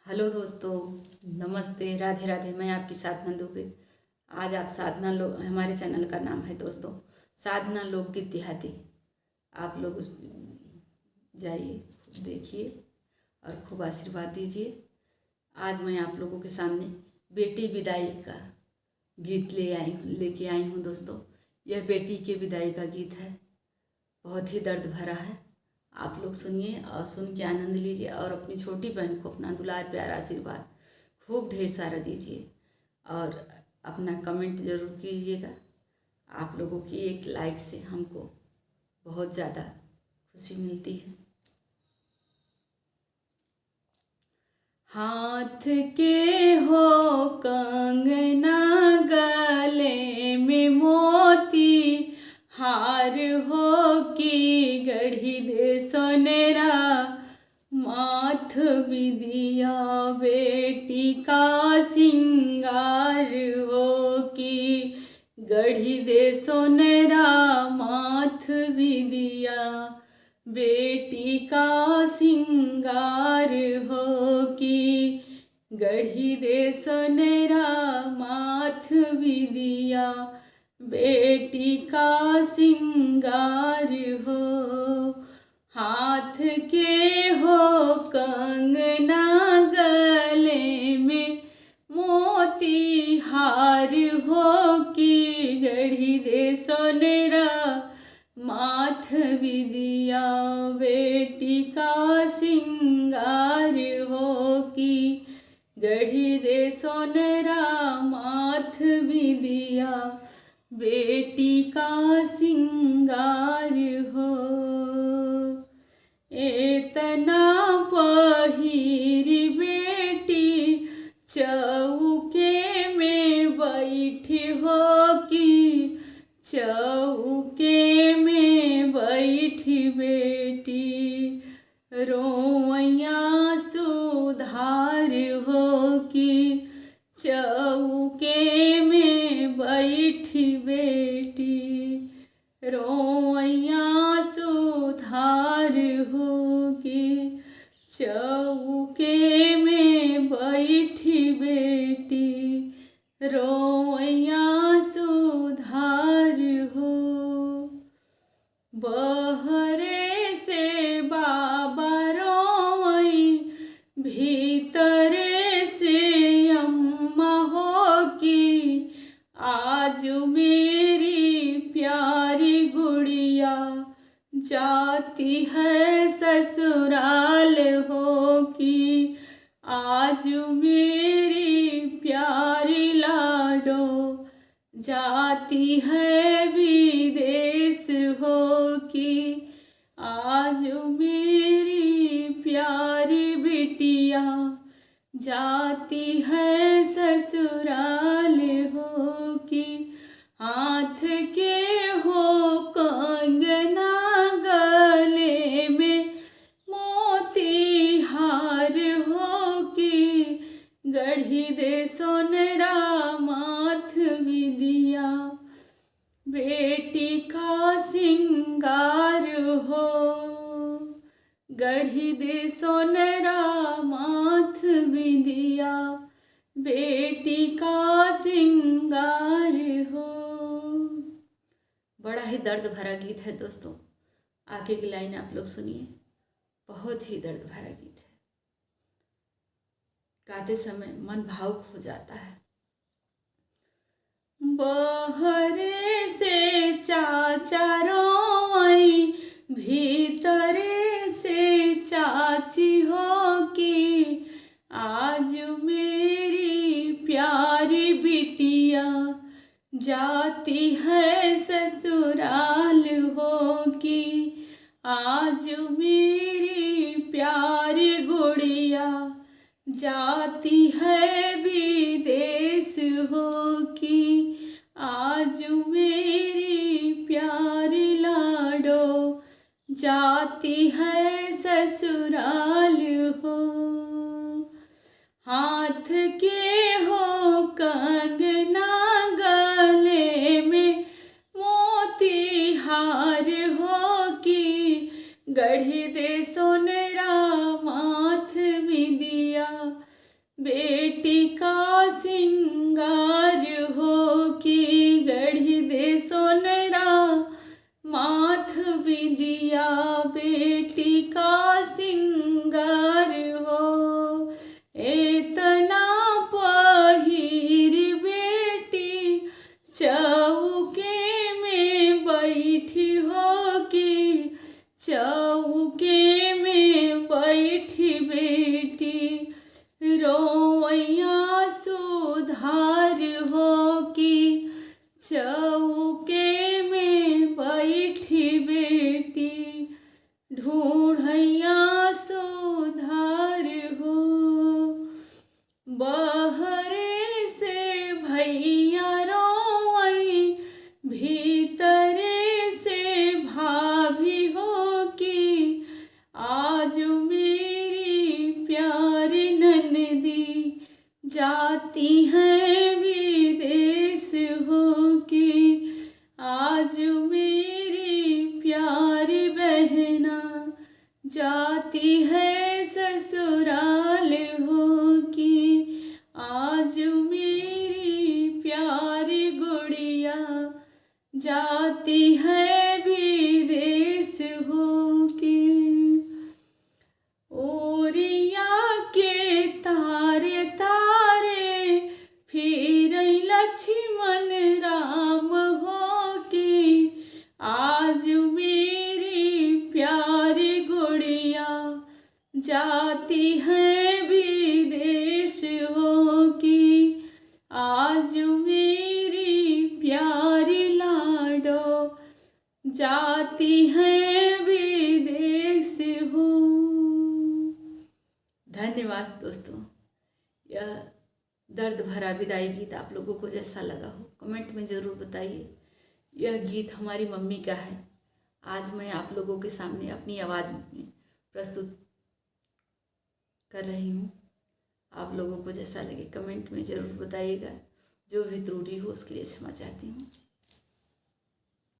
Hello दोस्तों, नमस्ते, राधे राधे। मैं आपकी साधना दुबे। आज आप साधना लोग, हमारे चैनल का नाम है दोस्तों साधना लोकगीत देहाती। आप लोग उस जाइए, देखिए और खूब आशीर्वाद दीजिए। आज मैं आप लोगों के सामने बेटी विदाई का गीत लेके आई हूँ दोस्तों। यह बेटी के विदाई का गीत है, बहुत ही दर्द भरा है। आप लोग सुनिए और सुन के आनंद लीजिए और अपनी छोटी बहन को अपना दुलार प्यार आशीर्वाद खूब ढेर सारा दीजिए और अपना कमेंट ज़रूर कीजिएगा। आप लोगों की एक लाइक से हमको बहुत ज़्यादा खुशी मिलती है। हाथ के हो कंगना, गले में मोती हार हो की गढ़ी दे सोनेरा, माथ विदिया बेटी का सिंगार हो की गढ़ी दे सोनेरा, माथ विदिया बेटी का सिंगार हो की गढ़ी दे सोनेरा, माथ विदिया बेटी का सिंगार हो। हाथ के हो कंगना, गले में मोती हार हो की गढ़ी दे सोनेरा, माथ विदिया बेटी का सिंगार हो की गढ़ी दे सोनेरा, माथ विदिया बेटी का सिंगार हो। एतना पहिरी बेटी चौके में बैठी हो की चौके में बैठी बेटी, रोइया सुधार हो की चौके में बैठी बेटी, रोइया सुधार हो की चौके में बैठी बेटी, रोइया सुधार हो। बहरे से बाबा रोई, भीतरे से अम्मा हो की आज मेरी प्यारी गुड़िया जाती है ससुराल हो की, आज मेरी प्यारी लाडो जाती है विदेश हो की, आज मेरी प्यारी बिटिया जाती है ससुराल हो की। हाथ के हो कंगना, गले में मोती हार हो की गढ़ी दे सोनेरा, माथ विदिया बेटी का सिंगार हो, गढ़ी दे सोनेरा, माथ विदिया बेटी का सिंगार हो। बड़ा ही दर्द भरा गीत है दोस्तों। आगे की लाइन आप लोग सुनिए, बहुत ही दर्द भरा गीत है। गाते समय मन भावुक हो जाता है। बहरे से चाचा रोई, भीतरे से चाची हो की आज मेरी प्यारी बिटिया जाती है ससुराल हो की, आज मेरी प्यारी गुड़िया जाती है विदेश हो की, आज मेरी प्यारी लाडो जाती है ससुराल हो। हाथ के हो कंगना, गले में मोती हार हो की गढ़ी दे सोनेरा, माथ विदिया बेटी का सिंगार हो कि गढ़ी दे सोनरा माथ बिंदिया। बेटी का सिंगार हो एतना पहिर बेटी चौके में बैठी हो कि चौके में बैठी बेटी। रोवैया सुधार हो कि चौके में बैठी बेटी। ढूढ़ैया सुधार हो बहरे से भैया रोवई भीतरे से भाभी हो कि आज मेरी प्यारी ननदी जाती हैं विदेश हो कि आज मेरी प्यारी बहना जाती है ससुराल हो कि आज मेरी प्यारी गुड़िया जाती है विदेश हो कि। ओरिया के तारे तारे फिर लक्ष्मण राम हो कि आज मेरी प्यारी गुड़िया जाती है विदेश हो कि आज मेरी प्यारी लाडो जाती है विदेश हो। धन्यवाद दोस्तों। यह दर्द भरा विदाई गीत आप लोगों को जैसा लगा हो कमेंट में ज़रूर बताइए। यह गीत हमारी मम्मी का है। आज मैं आप लोगों के सामने अपनी आवाज़ में प्रस्तुत कर रही हूँ। आप लोगों को जैसा लगे कमेंट में ज़रूर बताइएगा। जो भी त्रुटि हो उसके लिए क्षमा चाहती हूँ।